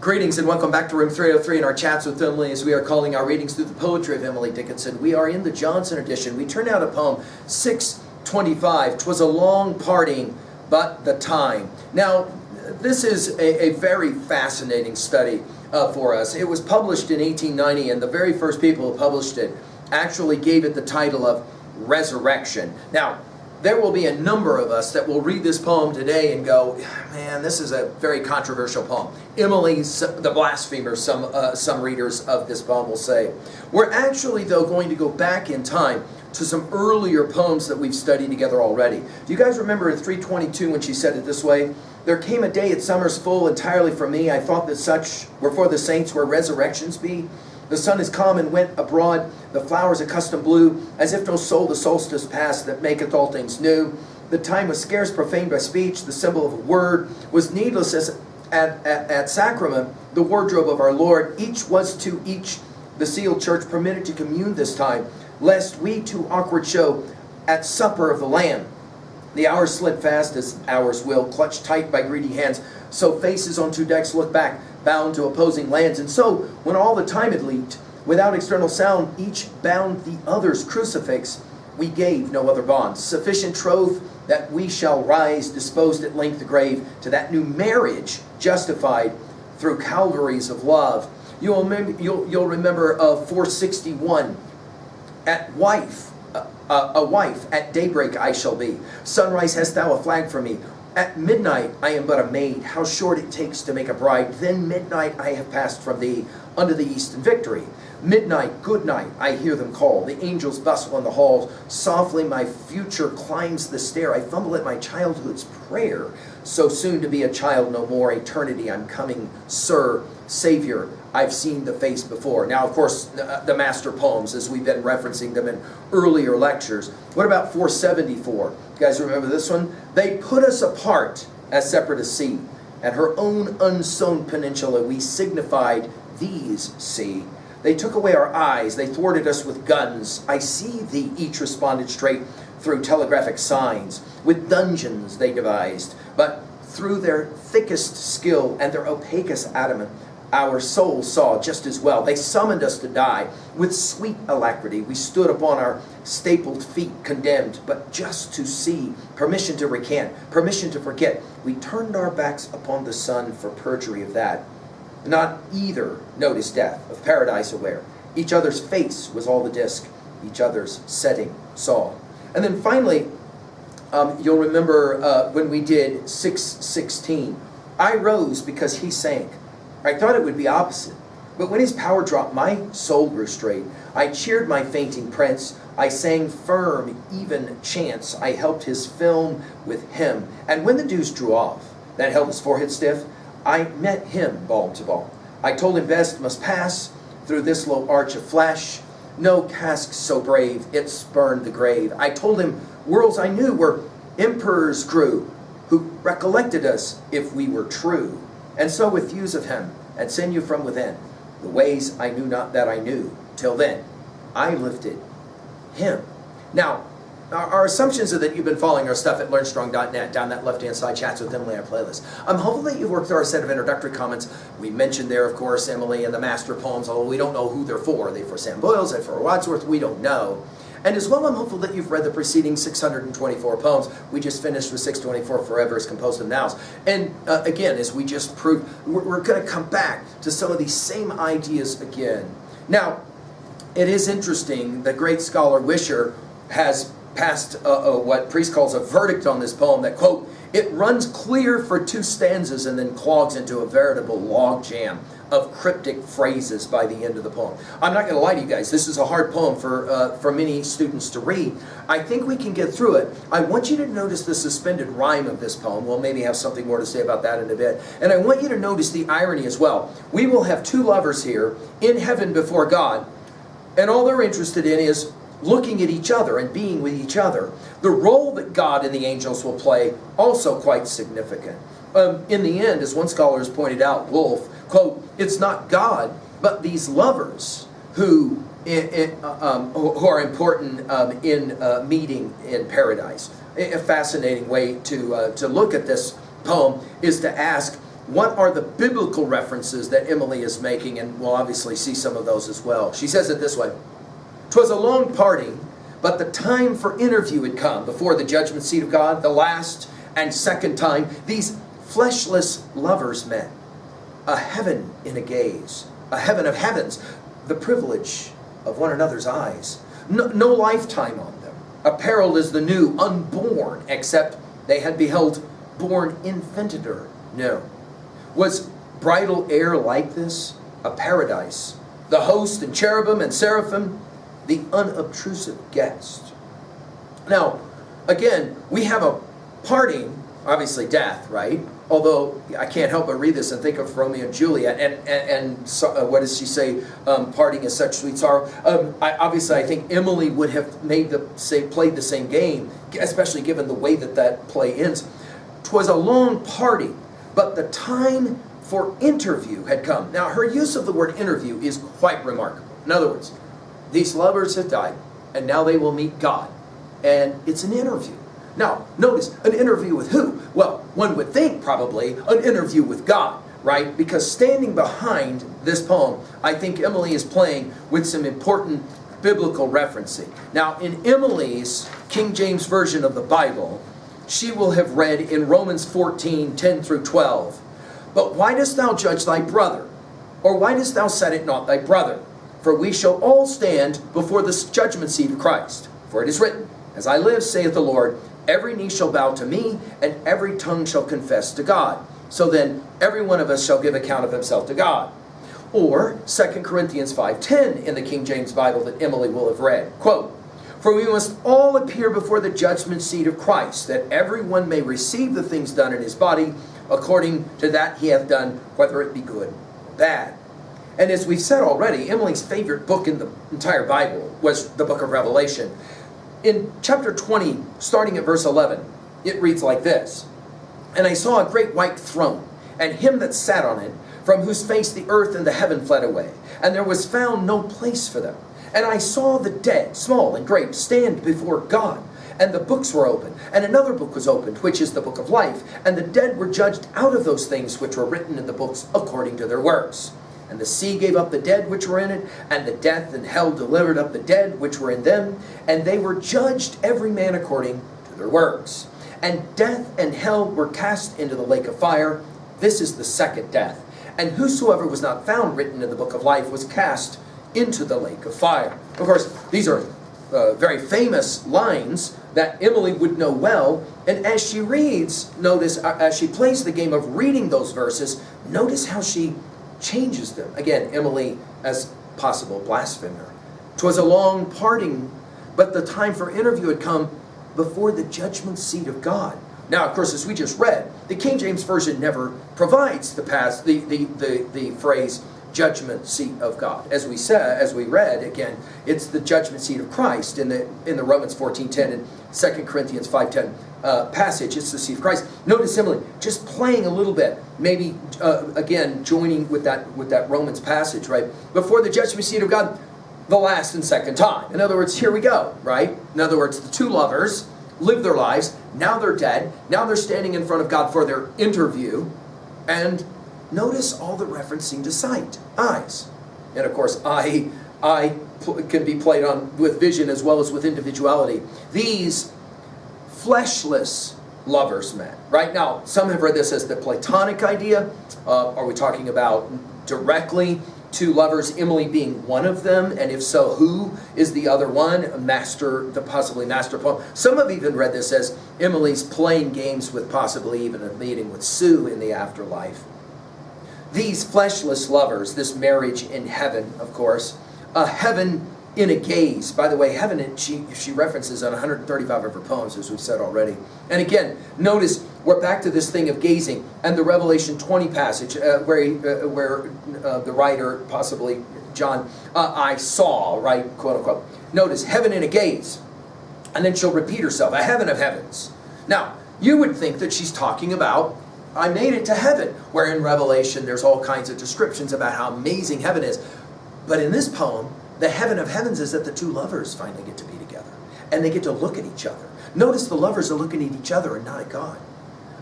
Greetings and welcome back to room 303 in our chats with Emily as we are calling our readings through the poetry of Emily Dickinson. We are in the Johnson edition. We turn out a poem 625. 'Twas a long parting, but the time. Now, this is a very fascinating study for us. It was published in 1890, and the very first people who published it actually gave it the title of Resurrection. Now, there will be a number of us that will read this poem today and go, man, this is a very controversial poem. Emily's the blasphemer, some readers of this poem will say. We're actually, though, going to go back in time to some earlier poems that we've studied together already. Do you guys remember in 322 when she said it this way? There came a day at summer's full entirely for me. I thought that such were for the saints where resurrections be. The sun is calm and went abroad, the flowers accustomed blue, as if no soul the solstice passed that maketh all things new. The time was scarce profaned by speech, the symbol of a word was needless as at sacrament, the wardrobe of our Lord. Each was to each the sealed church permitted to commune this time, lest we too awkward show at supper of the Lamb. The hours slid fast as hours will, clutched tight by greedy hands, so faces on two decks look back, bound to opposing lands. And so, when all the time had leaped, without external sound, each bound the other's crucifix, we gave no other bonds. Sufficient troth that we shall rise, disposed at length the grave, to that new marriage justified through Calvaries of love. You'll remember 461, a wife at daybreak I shall be. Sunrise hast thou a flag for me. At midnight I am but a maid. How short it takes to make a bride. Then midnight I have passed from thee unto the east in victory. Midnight, good night, I hear them call. The angels bustle in the halls. Softly my future climbs the stair. I fumble at my childhood's prayer. So soon to be a child no more. Eternity I'm coming, Sir, Savior, I've seen the face before. Now, of course, the master poems, as we've been referencing them in earlier lectures. What about 474? You guys remember this one? They put us apart as separate as sea. At her own unsown peninsula we signified these sea. They took away our eyes. They thwarted us with guns. I see thee, each responded straight through telegraphic signs. With dungeons they devised. But through their thickest skill and their opacest adamant, our souls saw just as well. They summoned us to die. With sweet alacrity, we stood upon our stapled feet, condemned, but just to see. Permission to recant, permission to forget. We turned our backs upon the sun for perjury of that. Not either noticed death, of paradise aware. Each other's face was all the disk, each other's setting saw. And then finally, you'll remember when we did 616. I rose because he sank. I thought it would be opposite. But when his power dropped, my soul grew straight. I cheered my fainting prince. I sang firm, even chants. I helped his film with him. And when the dews drew off, that held his forehead stiff, I met him ball to ball. I told him best must pass through this low arch of flesh. No cask so brave, it spurned the grave. I told him worlds I knew were emperors grew, who recollected us if we were true. And so with views of him, and sinew from within, the ways I knew not that I knew, till then, I lifted him. Now, our assumptions are that you've been following our stuff at LearnStrong.net, down that left-hand side, Chats with Emily, our playlist. I'm hopeful that you've worked through our set of introductory comments. We mentioned there, of course, Emily and the master poems, although we don't know who they're for. Are they for Sam Boyles? Are they for Wadsworth? We don't know. And as well, I'm hopeful that you've read the preceding 624 poems. We just finished with 624, Forever is Composed of Nows. And again, as we just proved, we're going to come back to some of these same ideas again. Now, it is interesting, the great scholar Wisher has passed what Priest calls a verdict on this poem that, quote, it runs clear for 2 stanzas and then clogs into a veritable log jam of cryptic phrases by the end of the poem. I'm not going to lie to you guys, this is a hard poem for many students to read. I think we can get through it. I want you to notice the suspended rhyme of this poem. We'll maybe have something more to say about that in a bit. And I want you to notice the irony as well. We will have 2 lovers here in heaven before God, and all they're interested in is looking at each other and being with each other. The role that God and the angels will play, also quite significant. In the end, as one scholar has pointed out, Wolf, quote, it's not God, but these lovers who are important in meeting in paradise. A fascinating way to look at this poem is to ask, what are the biblical references that Emily is making? And we'll obviously see some of those as well. She says it this way: "'Twas a long parting, but the time for interview had come before the judgment seat of God. The last and second time these fleshless lovers met. A heaven in a gaze, a heaven of heavens, the privilege of one another's eyes. No lifetime on them. Apparelled as the new, unborn, except they had beheld born infantider. No. Was bridal air like this? A paradise. The host and cherubim and seraphim, the unobtrusive guest." Now, again, we have a parting, obviously death, right? Although I can't help but read this and think of Romeo and Juliet, and so, what does she say? Parting is such sweet sorrow. I think Emily would have played the same game, especially given the way that play ends. "'Twas a long parting, but the time for interview had come." Now, her use of the word interview is quite remarkable. In other words, these lovers have died, and now they will meet God, and it's an interview. Now, notice, an interview with who? Well, one would think probably an interview with God, right? Because standing behind this poem, I think Emily is playing with some important biblical referencing. Now, in Emily's King James Version of the Bible, she will have read in Romans 14:10 through 12, "But why dost thou judge thy brother? Or why dost thou set it not thy brother? For we shall all stand before the judgment seat of Christ. For it is written, As I live, saith the Lord, every knee shall bow to me, and every tongue shall confess to God. So then, every one of us shall give account of himself to God." Or 2 Corinthians 5:10 in the King James Bible that Emily will have read. Quote, "For we must all appear before the judgment seat of Christ, that every one may receive the things done in his body, according to that he hath done, whether it be good or bad." And as we've said already, Emily's favorite book in the entire Bible was the book of Revelation. In chapter 20, starting at verse 11, it reads like this: "And I saw a great white throne, and him that sat on it, from whose face the earth and the heaven fled away, and there was found no place for them. And I saw the dead, small and great, stand before God, and the books were opened, and another book was opened, which is the book of life. And the dead were judged out of those things which were written in the books according to their works. And the sea gave up the dead which were in it, and the death and hell delivered up the dead which were in them, and they were judged every man according to their works. And death and hell were cast into the lake of fire. This is the second death. And whosoever was not found written in the book of life was cast into the lake of fire." Of course, these are very famous lines that Emily would know well. And as she reads, notice, as she plays the game of reading those verses, notice how she changes them. Again, Emily as possible blasphemer. "'Twas a long parting, but the time for interview had come before the judgment seat of God." Now, of course, as we just read, the King James Version never provides the phrase judgment seat of God. As we read, again, it's the judgment seat of Christ in the Romans 14:10 and 2 Corinthians 5:10 passage. It's the seat of Christ. Notice Emily just playing a little bit, maybe again joining with that Romans passage, right? Before the judgment seat of God, the last and second time. In other words, here we go, right? In other words, the two lovers live their lives. Now they're dead. Now they're standing in front of God for their interview. And notice all the referencing to sight, eyes. And of course, eye can be played on with vision as well as with individuality. These fleshless lovers met. Right now, some have read this as the Platonic idea. Are we talking about directly two lovers, Emily being one of them? And if so, who is the other one? Possibly master poem. Some have even read this as Emily's playing games with possibly even a meeting with Sue in the afterlife. These fleshless lovers, this marriage in heaven, of course, a heaven in a gaze. By the way, heaven, she references on 135 of her poems, as we've said already. And again, notice we're back to this thing of gazing, and the Revelation 20 passage where the writer, possibly John, I saw, right, quote unquote. Notice heaven in a gaze, and then she'll repeat herself, a heaven of heavens. Now, you would think that she's talking about I made it to heaven, where in Revelation there's all kinds of descriptions about how amazing heaven is. But in this poem, the heaven of heavens is that the two lovers finally get to be together, and they get to look at each other. Notice the lovers are looking at each other and not at God.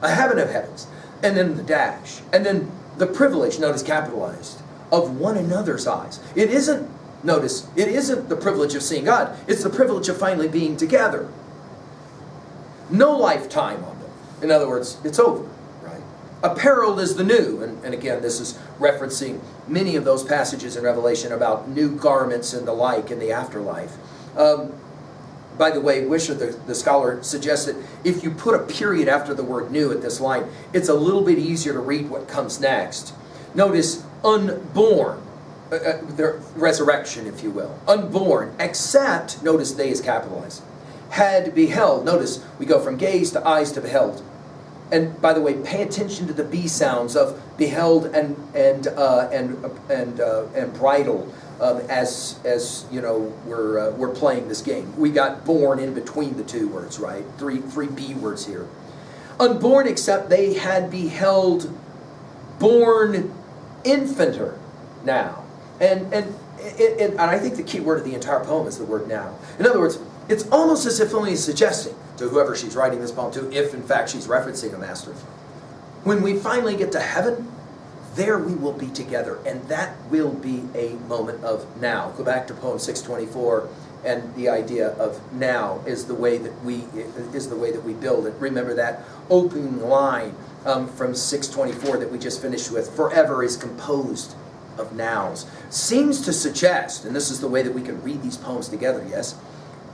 A heaven of heavens. and then the dash, and then the privilege, notice capitalized, of one another's eyes. It isn't, notice, it isn't the privilege of seeing God. It's the privilege of finally being together. No lifetime on them. In other words, it's over, right? Apparel is the new. And again, this is referencing many of those passages in Revelation about new garments and the like in the afterlife. By the way, Wisher, the scholar, suggests that if you put a period after the word new at this line, it's a little bit easier to read what comes next. Notice, unborn, the resurrection, if you will. Unborn, except, notice they is capitalized, had beheld. Notice, we go from gaze to eyes to beheld. And by the way, pay attention to the B sounds of beheld and bridle. As you know, we're playing this game. We got born in between the two words, right? Three B words here. Unborn, except they had beheld, born infanter now. And I think the key word of the entire poem is the word now. In other words, it's almost as if Emily is suggesting to whoever she's writing this poem to, if in fact she's referencing a master, when we finally get to heaven, there we will be together, and that will be a moment of now. Go back to poem 624, and the idea of now is the way that we build it. Remember that opening line from 624 that we just finished with. Forever is composed of nows. Seems to suggest, and this is the way that we can read these poems together, yes,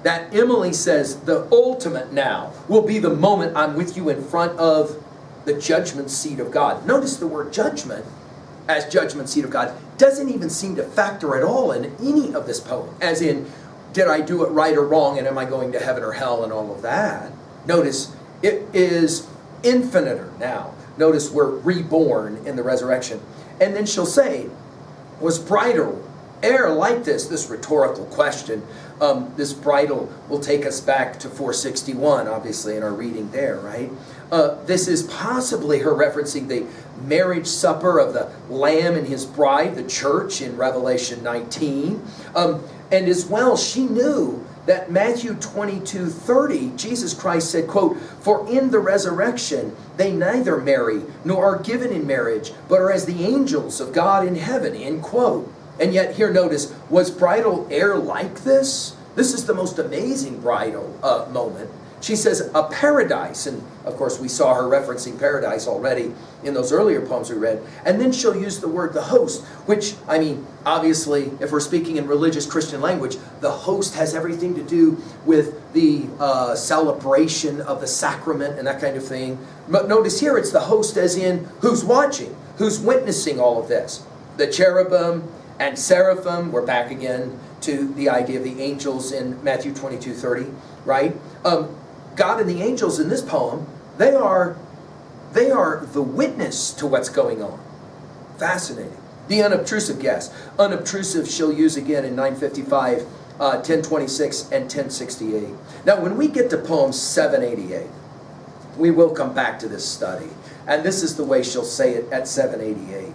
that Emily says the ultimate now will be the moment I'm with you in front of the judgment seat of God. Notice the word judgment as judgment seat of God doesn't even seem to factor at all in any of this poem. As in, did I do it right or wrong, and am I going to heaven or hell and all of that? Notice, it is infiniter now. Notice we're reborn in the resurrection. And then she'll say, was bridal e'er like this rhetorical question. This bridal will take us back to 461, obviously, in our reading there, right? This is possibly her referencing the marriage supper of the Lamb and his bride, the church, in Revelation 19. And as well, she knew that Matthew 22:30, Jesus Christ said, quote, for in the resurrection they neither marry nor are given in marriage, but are as the angels of God in heaven, end quote. And yet here, notice, was bridal e'er like this? This is the most amazing bridal moment. She says, a paradise. And of course, we saw her referencing paradise already in those earlier poems we read. And then she'll use the word the host, which, I mean, obviously, if we're speaking in religious Christian language, the host has everything to do with the celebration of the sacrament and that kind of thing. But notice here, it's the host as in who's watching, who's witnessing all of this. The cherubim and seraphim, we're back again to the idea of the angels in Matthew 22:30, right? God and the angels in this poem, they are the witness to what's going on. Fascinating. The unobtrusive guest. Unobtrusive she'll use again in 955, 1026, and 1068. Now when we get to poem 788, we will come back to this study. And this is the way she'll say it at 788.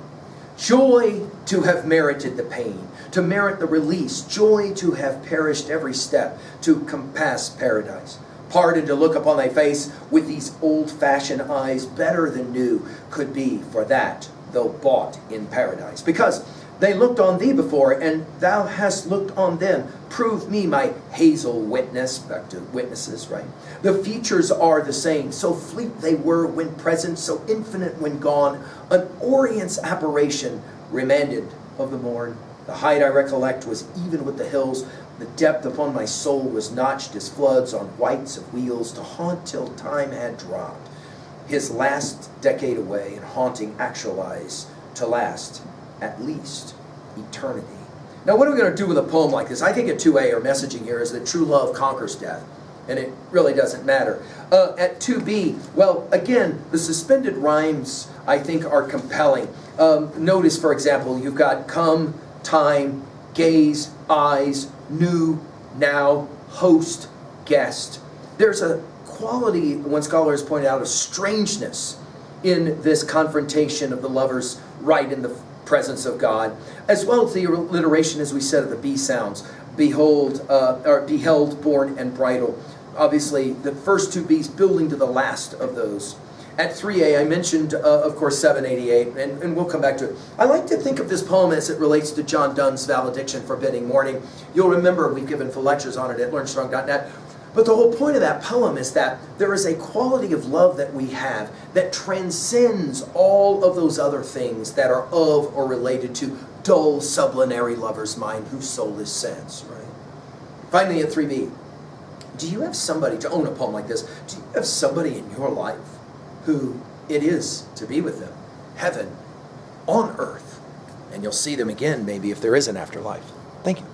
Joy to have merited the pain, to merit the release, joy to have perished every step, to compass paradise. Pardon to look upon thy face with these old-fashioned eyes, better than new could be for that, though bought in paradise. Because they looked on thee before, and thou hast looked on them. Prove me my hazel witness, back to witnesses, right? The features are the same, so fleet they were when present, so infinite when gone, an Orient's apparition remanded of the morn. The height I recollect was even with the hills, the depth upon my soul was notched as floods on whites of wheels, to haunt till time had dropped, his last decade away, and haunting actualize to last, at least, eternity. Now what are we going to do with a poem like this? I think at 2A our messaging here is that true love conquers death, and it really doesn't matter. At 2B, well, again, the suspended rhymes, I think, are compelling. Notice, for example, you've got come, time, gaze, eyes, new, now, host, guest. There's a quality, one scholar has pointed out, of strangeness in this confrontation of the lovers right in the presence of God, as well as the alliteration, as we said, of the B sounds, behold, or beheld, born, and bridal. Obviously, the first two B's building to the last of those. At 3A, I mentioned, of course, 788, and we'll come back to it. I like to think of this poem as it relates to John Donne's valediction forbidding mourning. You'll remember we've given full lectures on it at learnstrong.net. But the whole point of that poem is that there is a quality of love that we have that transcends all of those other things that are of or related to dull, sublunary lover's mind whose soul is sense, right? Finally, at 3B, do you have somebody, to own a poem like this, do you have somebody in your life who it is to be with them, heaven on earth? And you'll see them again maybe if there is an afterlife. Thank you.